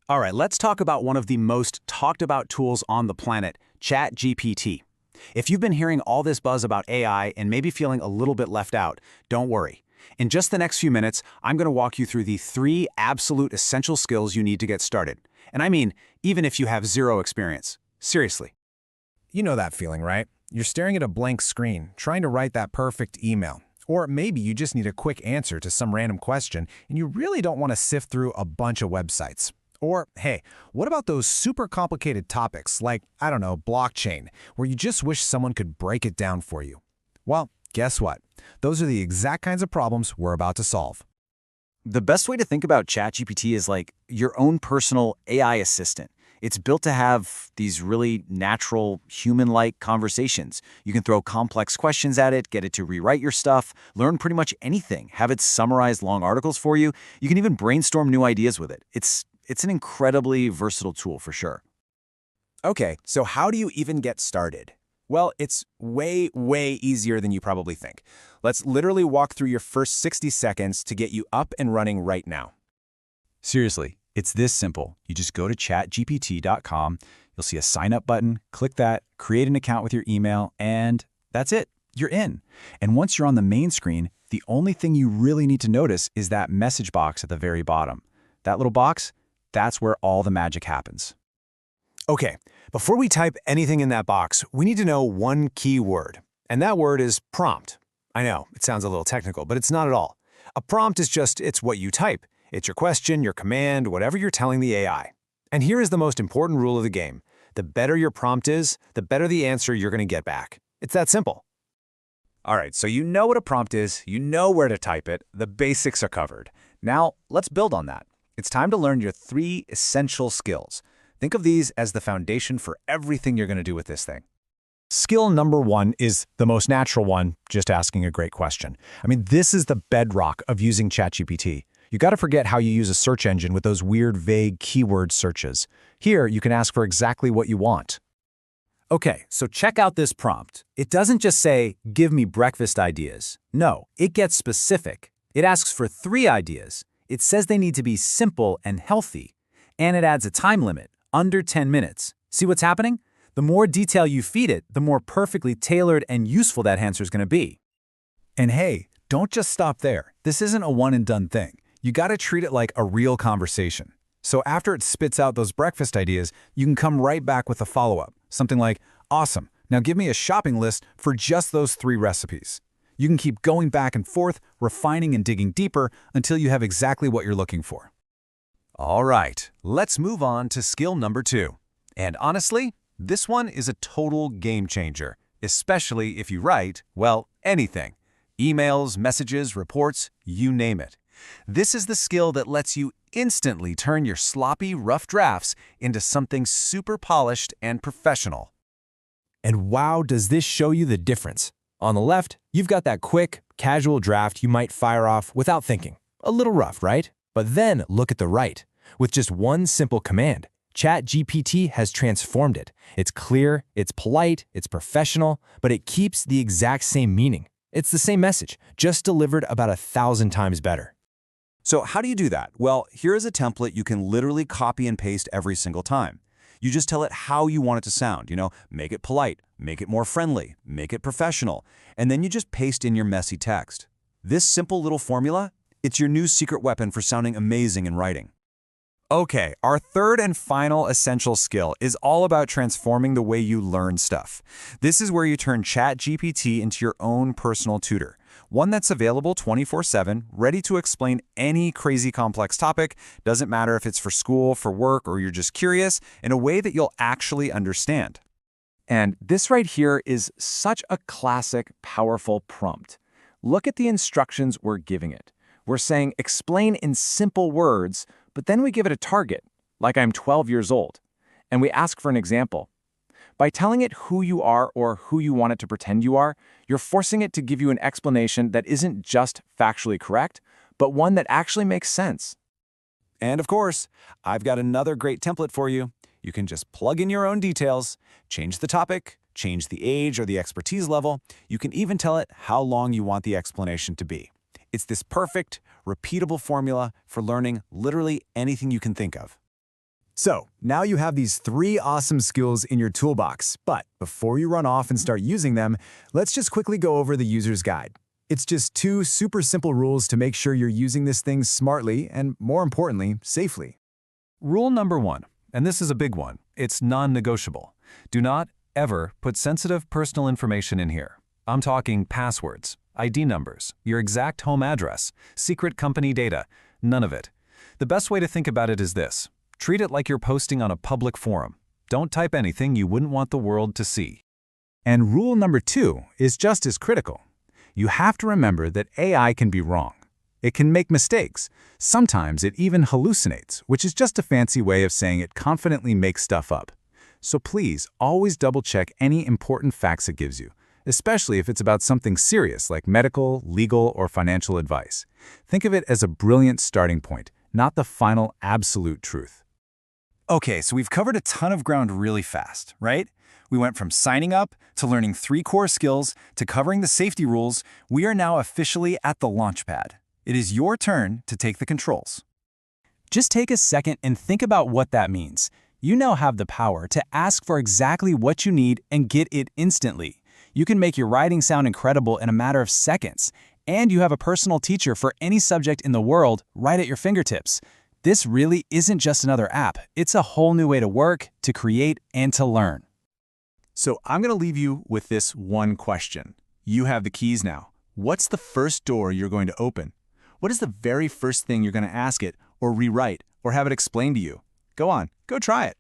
All right, let's talk about one of the most talked about tools on the planet, ChatGPT. If you've been hearing all this buzz about AI and maybe feeling a little bit left out, don't worry. In just the next few minutes, I'm going to walk you through the 3 absolute essential skills you need to get started. And I mean, even if you have 0 experience. Seriously. You know that feeling, right? You're staring at a blank screen, trying to write that perfect email. Or maybe you just need a quick answer to some random question, and you really don't want to sift through a bunch of websites. Or, hey, what about those super complicated topics like, I don't know, blockchain, where you just wish someone could break it down for you? Well, guess what? Those are the exact kinds of problems we're about to solve. The best way to think about ChatGPT is like your own personal AI assistant. It's built to have these really natural, human-like conversations. You can throw complex questions at it, get it to rewrite your stuff, learn pretty much anything, have it summarize long articles for you. You can even brainstorm new ideas with it. It's an incredibly versatile tool for sure. Okay, so how do you even get started? Well, it's way easier than you probably think. Let's literally walk through your first 60 seconds to get you up and running right now. Seriously, it's this simple. You just go to chatgpt.com, you'll see a sign up button, click that, create an account with your email, and that's it. You're in. And once you're on the main screen, the only thing you really need to notice is that message box at the very bottom. That little box, that's where all the magic happens. Okay, before we type anything in that box, we need to know one key word, and that word is prompt. I know, it sounds a little technical, but it's not at all. A prompt is it's what you type. It's your question, your command, whatever you're telling the AI. And here is the most important rule of the game. The better your prompt is, the better the answer you're going to get back. It's that simple. All right, so you know what a prompt is, you know where to type it, the basics are covered. Now, let's build on that. It's time to learn your 3 essential skills. Think of these as the foundation for everything you're going to do with this thing. Skill number 1 is the most natural one, just asking a great question. I mean, this is the bedrock of using ChatGPT. You got to forget how you use a search engine with those weird, vague keyword searches. Here, you can ask for exactly what you want. Okay, so check out this prompt. It doesn't just say, give me breakfast ideas. No, it gets specific. It asks for 3 ideas. It says they need to be simple and healthy. And it adds a time limit, under 10 minutes. See what's happening? The more detail you feed it, the more perfectly tailored and useful that answer is going to be. And hey, don't just stop there. This isn't a one-and-done thing. You got to treat it like a real conversation. So after it spits out those breakfast ideas, you can come right back with a follow-up. Something like, awesome, now give me a shopping list for just those 3 recipes. You can keep going back and forth, refining and digging deeper until you have exactly what you're looking for. All right, let's move on to skill number 2. And honestly, this one is a total game changer, especially if you write, well, anything. Emails, messages, reports, you name it. This is the skill that lets you instantly turn your sloppy, rough drafts into something super polished and professional. And wow, does this show you the difference. On the left, you've got that quick, casual draft you might fire off without thinking. A little rough, right? But then look at the right. With just one simple command, ChatGPT has transformed it. It's clear, it's polite, it's professional, but it keeps the exact same meaning. It's the same message, just delivered about 1,000 times better. So how do you do that? Well, here is a template you can literally copy and paste every single time. You just tell it how you want it to sound, make it polite, make it more friendly, make it professional, and then you just paste in your messy text. This simple little formula, it's your new secret weapon for sounding amazing in writing. Okay, our 3rd and final essential skill is all about transforming the way you learn stuff. This is where you turn ChatGPT into your own personal tutor. One that's available 24/7, ready to explain any crazy complex topic, doesn't matter if it's for school, for work, or you're just curious, in a way that you'll actually understand. And this right here is such a classic, powerful prompt. Look at the instructions we're giving it. We're saying explain in simple words, but then we give it a target, like I'm 12 years old, and we ask for an example. By telling it who you are or who you want it to pretend you are, you're forcing it to give you an explanation that isn't just factually correct, but one that actually makes sense. And of course, I've got another great template for you. You can just plug in your own details, change the topic, change the age or the expertise level. You can even tell it how long you want the explanation to be. It's this perfect, repeatable formula for learning literally anything you can think of. So, now you have these 3 awesome skills in your toolbox, but before you run off and start using them, let's just quickly go over the user's guide. It's just 2 super simple rules to make sure you're using this thing smartly and, more importantly, safely. Rule number 1, and this is a big one, it's non-negotiable. Do not ever put sensitive personal information in here. I'm talking passwords, ID numbers, your exact home address, secret company data, none of it. The best way to think about it is this. Treat it like you're posting on a public forum. Don't type anything you wouldn't want the world to see. And rule number 2 is just as critical. You have to remember that AI can be wrong. It can make mistakes. Sometimes it even hallucinates, which is just a fancy way of saying it confidently makes stuff up. So please always double-check any important facts it gives you, especially if it's about something serious like medical, legal, or financial advice. Think of it as a brilliant starting point, not the final absolute truth. Okay, so we've covered a ton of ground really fast, right? We went from signing up to learning 3 core skills to covering the safety rules. We are now officially at the launch pad. It is your turn to take the controls. Just take a second and think about what that means. You now have the power to ask for exactly what you need and get it instantly. You can make your writing sound incredible in a matter of seconds, and you have a personal teacher for any subject in the world right at your fingertips. This really isn't just another app. It's a whole new way to work, to create, and to learn. So I'm going to leave you with this one question. You have the keys now. What's the first door you're going to open? What is the very first thing you're going to ask it, or rewrite, or have it explain to you? Go on, go try it.